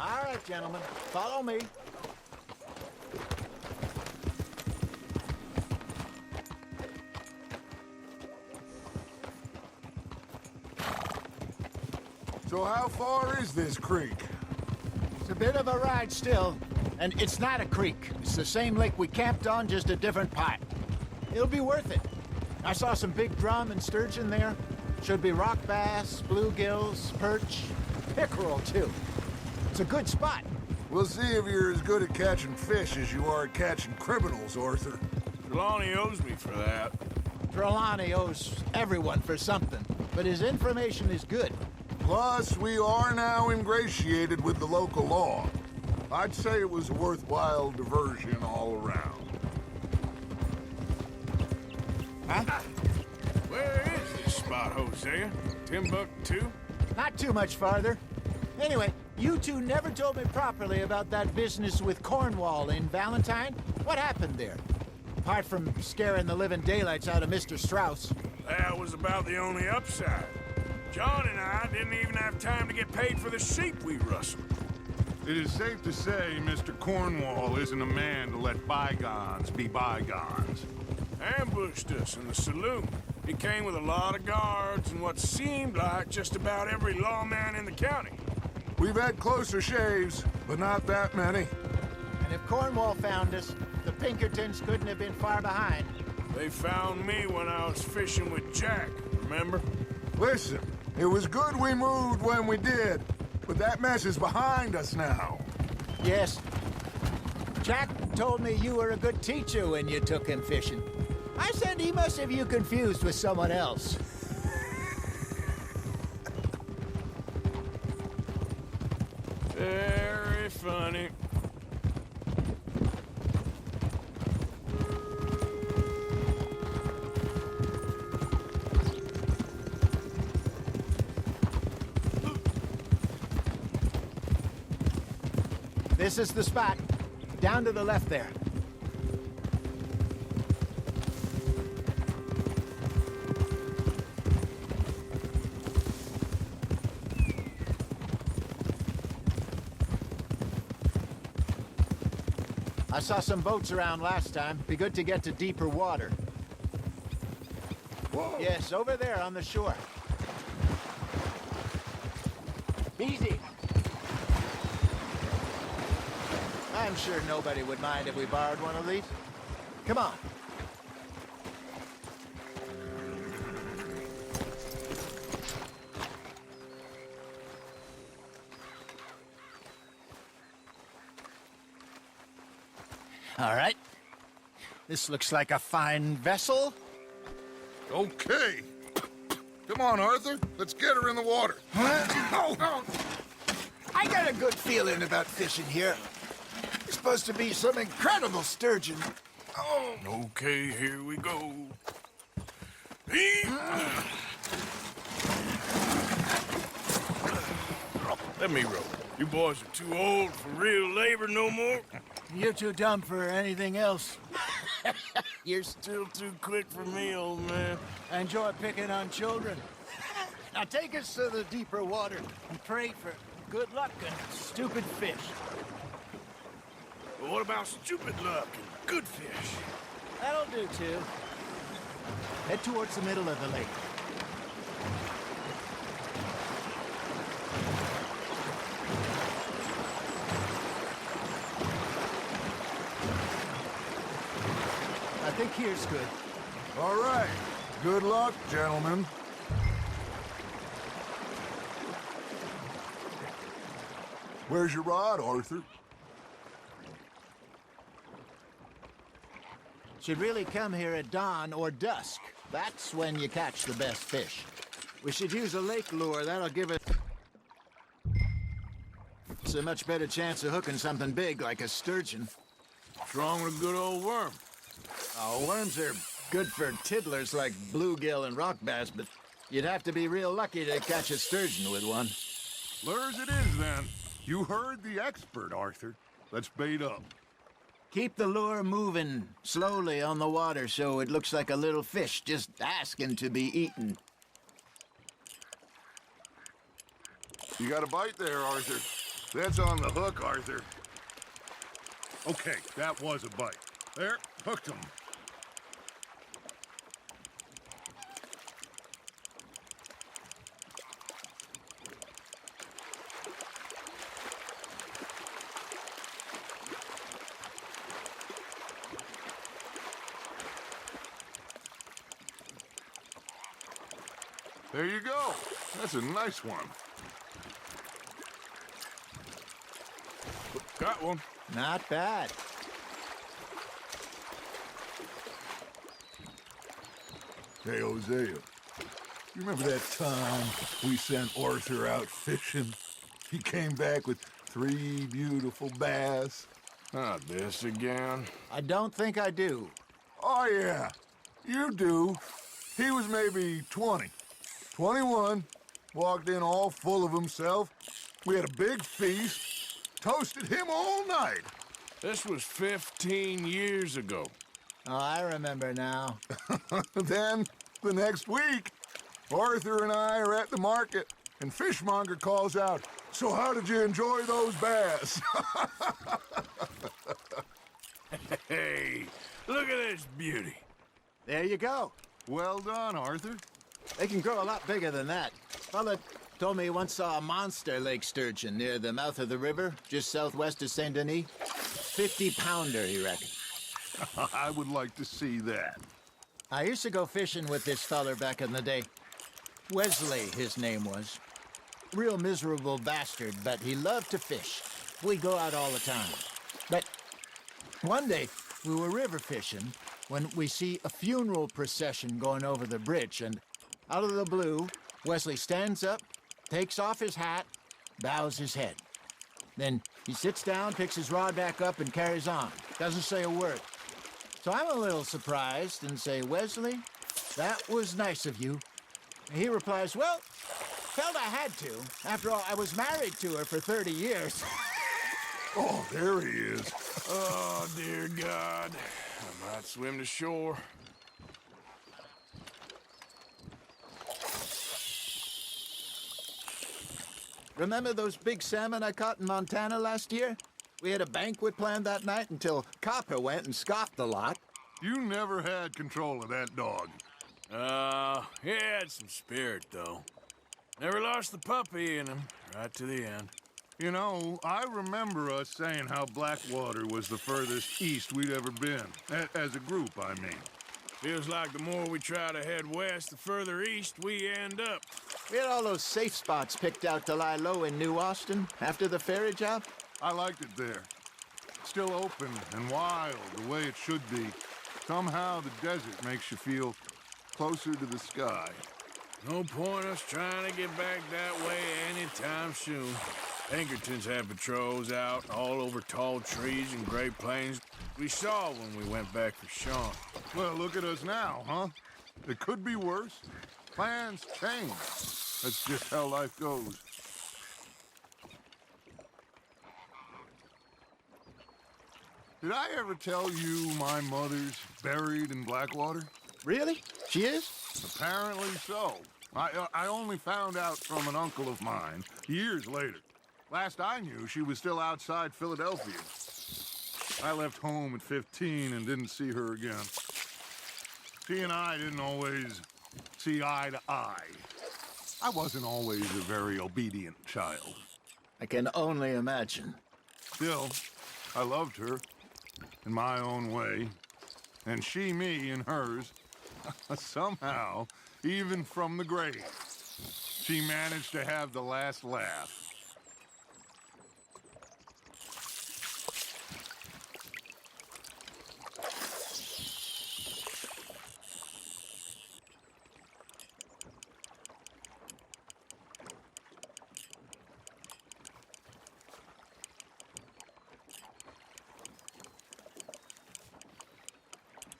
All right, gentlemen, follow me. So how far is this creek? It's a bit of a ride still, and it's not a creek. It's the same lake we camped on, just a different part. It'll be worth it. I saw some big drum and sturgeon there. Should be rock bass, bluegills, perch, pickerel too. It's a good spot. We'll see if you're as good at catching fish as you are at catching criminals, Arthur. Trelawney owes me for that. Trelawney owes everyone for something, but his information is good. Plus, we are now ingratiated with the local law. I'd say it was a worthwhile diversion all around. Huh? Where is this spot, Hosea? Timbuktu? Not too much farther. Anyway, you two never told me properly about that business with Cornwall in Valentine. What happened there? Apart from scaring the living daylights out of Mr. Strauss. That was about the only upside. John and I didn't even have time to get paid for the sheep we rustled. It is safe to say Mr. Cornwall isn't a man to let bygones be bygones. Ambushed us in the saloon. He came with a lot of guards and what seemed like just about every lawman in the county. We've had closer shaves, but not that many. And if Cornwall found us, the Pinkertons couldn't have been far behind. They found me when I was fishing with Jack, remember? Listen, it was good we moved when we did, but that mess is behind us now. Yes. Jack told me you were a good teacher when you took him fishing. I said he must have you confused with someone else. Very funny. This is the spot. Down to the left there. I saw some boats around last time. Be good to get to deeper water. Whoa. Yes, over there on the shore. Easy. I'm sure nobody would mind if we borrowed one of these. Come on. All right. This looks like a fine vessel. Okay. Come on, Arthur. Let's get her in the water. Oh. I got a good feeling about fishing here. It's supposed to be some incredible sturgeon. Oh. Okay, here we go. Let me row. You boys are too old for real labor no more. You're too dumb for anything else. You're still too quick for me, old man. I enjoy picking on children. Now take us to the deeper water and pray for good luck and stupid fish. But what about stupid luck and good fish? That'll do, too. Head towards the middle of the lake. I think here's good. All right. Good luck, gentlemen. Where's your rod, Arthur? Should really come here at dawn or dusk. That's when you catch the best fish. We should use a lake lure. That'll give us a much better chance of hooking something big like a sturgeon. What's wrong with a good old worm? Oh, worms are good for tiddlers like bluegill and rock bass, but you'd have to be real lucky to catch a sturgeon with one. Lures it is, then. You heard the expert, Arthur. Let's bait up. Keep the lure moving slowly on the water so it looks like a little fish just asking to be eaten. You got a bite there, Arthur. That's on the hook, Arthur. Okay, that was a bite. There, hooked him. There you go. That's a nice one. Got one. Not bad. Hey, Hosea. You remember that time we sent Arthur out fishing? He came back with 3 beautiful bass. Not this again. I don't think I do. Oh, yeah. You do. He was maybe 20. 21. Walked in all full of himself. We had a big feast. Toasted him all night. This was 15 years ago. Oh, I remember now. Then, the next week, Arthur and I are at the market, and Fishmonger calls out, "So how did you enjoy those bass?" Hey, look at this beauty. There you go. Well done, Arthur. They can grow a lot bigger than that. Fella told me he once saw a monster lake sturgeon near the mouth of the river, just southwest of Saint Denis. 50-pounder, he reckoned. I would like to see that. I used to go fishing with this feller back in the day. Wesley, his name was. Real miserable bastard, but he loved to fish. We'd go out all the time. But one day, we were river fishing when we see a funeral procession going over the bridge, and out of the blue, Wesley stands up, takes off his hat, bows his head. Then he sits down, picks his rod back up, and carries on. Doesn't say a word. So I'm a little surprised and say, "Wesley, that was nice of you." And he replies, "Well, felt I had to. After all, I was married to her for 30 years. Oh, there he is. Oh, dear God. I might swim to shore. Remember those big salmon I caught in Montana last year? We had a banquet planned that night until Copper went and scoffed the lot. You never had control of that dog. He had some spirit, though. Never lost the puppy in him, right to the end. You know, I remember us saying how Blackwater was the furthest east we'd ever been. As a group, I mean. Feels like the more we try to head west, the further east we end up. We had all those safe spots picked out to lie low in New Austin after the ferry job. I liked it there. Still open and wild, the way it should be. Somehow the desert makes you feel closer to the sky. No point us trying to get back that way anytime soon. Pinkertons had patrols out all over tall trees and Great Plains. We saw when we went back for Sean. Well, look at us now, huh? It could be worse. Plans change. That's just how life goes. Did I ever tell you my mother's buried in Blackwater? Really? She is? Apparently so. I only found out from an uncle of mine years later. Last I knew, she was still outside Philadelphia. I left home at 15 and didn't see her again. She and I didn't always see eye to eye. I wasn't always a very obedient child. I can only imagine. Still, I loved her in my own way, and she me in hers. Somehow, even from the grave, she managed to have the last laugh.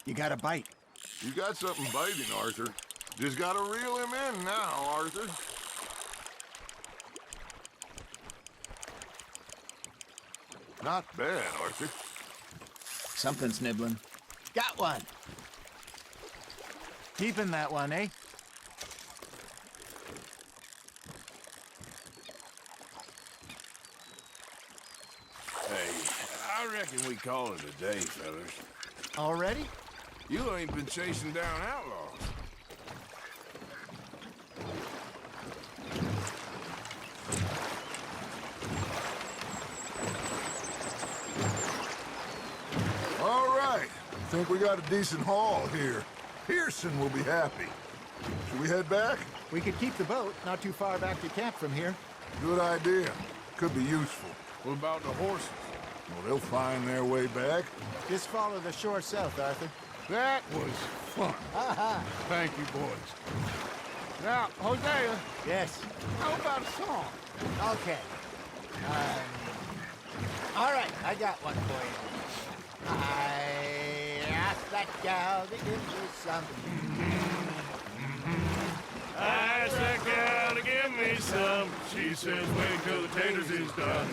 You got a bite. You got something biting, Arthur. Just gotta reel him in now, Arthur. Not bad, Arthur. Something's nibbling. Got one. Keeping that one, eh? I reckon we call it a day, fellas. Already? You ain't been chasing down outlaws. All right. Think we got a decent haul here. Pearson will be happy. Should we head back? We could keep the boat not too far back to camp from here. Good idea. Could be useful. What about the horses? Well, they'll find their way back. Just follow the shore south, Arthur. That was fun. Thank you, boys. Now, Hosea, Yes. how about a song? Okay. All right, I got one for you. I asked that gal to give me some. I asked that gal to give me some. She says, wait till the taters is done.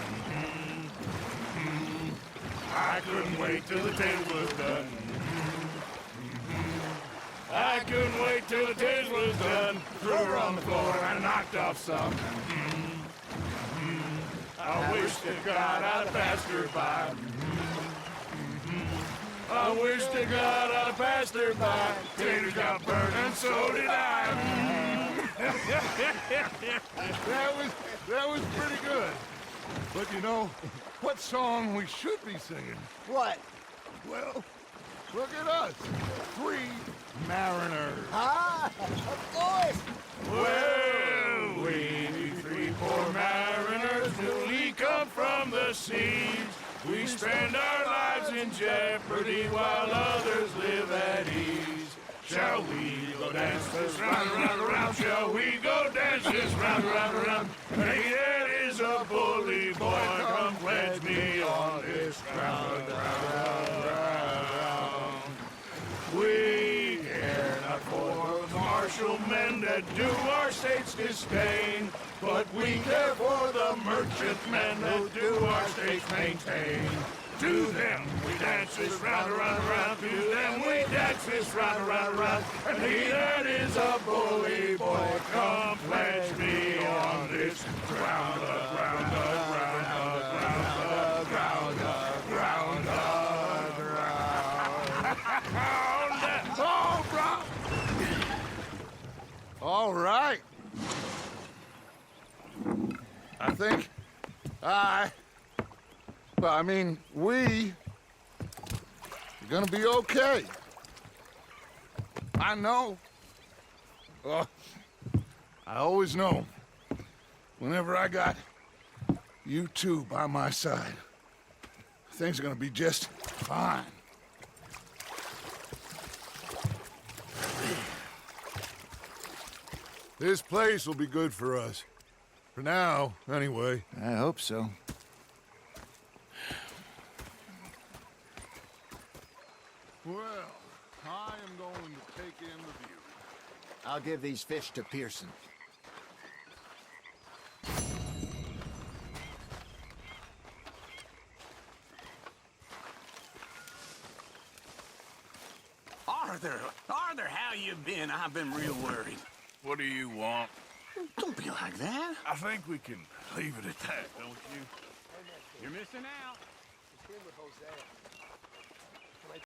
I couldn't wait till the taters was done. I couldn't wait till the taters was done. Threw her on the floor and knocked off some. I wish to God I'd have passed her by. I wish to God I'd have passed her by. Taters got burned and so did I. That was pretty good. But you know, what song we should be singing? What? Well, look at us. 3 mariners. Ah, of course. Well, we 3 poor mariners newly come from the seas. We spend our lives in jeopardy while others live at ease. Shall we go dance this round, round, around? Shall we go dance this round, round, around? Hey, that is a bully boy. Come pledge me on this ground, round, round. We care not for the martial men that do our state's disdain, but we care for the merchantmen that do our state's maintain. To them we dance this round, around, around. To them we dance this round, around, around. And he that is a bully boy, come pledge me on this ground, ground, ground, ground, ground, ground, ground. Oh, bro! All right. I think we are gonna be okay. I know. I always know. Whenever I got you two by my side, things are gonna be just fine. This place will be good for us. For now, anyway. I hope so. Well, I am going to take in the view. I'll give these fish to Pearson. Arthur, how you been? I've been real worried. What do you want? Don't be like that. I think we can leave it at that, don't you? You're missing out.